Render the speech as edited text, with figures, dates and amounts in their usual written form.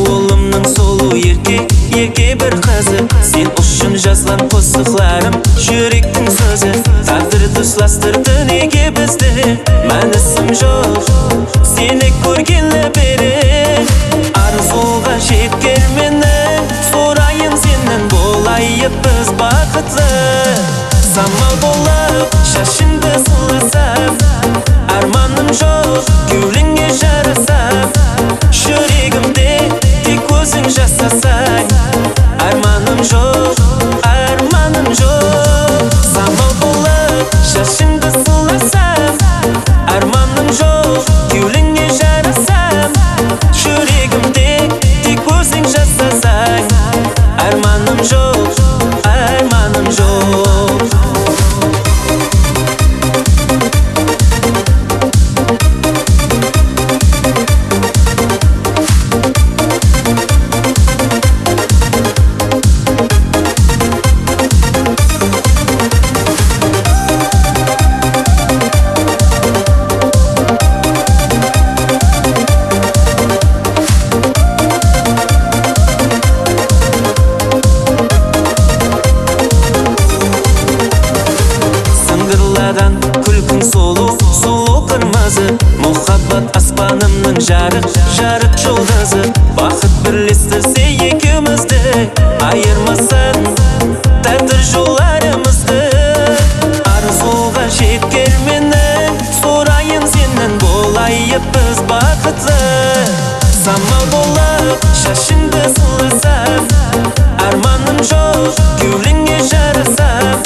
Oğlumның сұлу ерке бір қызы. Сен үшін жазған қосықларым, жүректің сөзі. Тағдырды ұсластырды неге бізді, мәнісім жоқ сені көргелі бері. Арзуға жеткерменің, сұрайын сенен, болайық біз бақытты. Самал болып шашыңды сыласам, арманым жоқ кеуліңе жарасам. Жүрегімде тек өзің жасасаң, арманым жоқ, арманым жоқ. Самал болып шашыңды сыласам, арманым жоқ кеуліңе жарасам. Жүрегімде тек өзің жасасаң, арманым жоқ, арманым жоқ. Күлкің сұлу қырмызы, мұхаббат аспанымның жарық жұлдызы. Бақыт бірлестірсе екеумізді, айырмасын тағдыр жолдарымызды. Арзуға жеткерменің, сұрайын сенен, болайық біз бақытты. Самал болып шашыңды сыласам, арманым жоқ кеуліңе жарасам.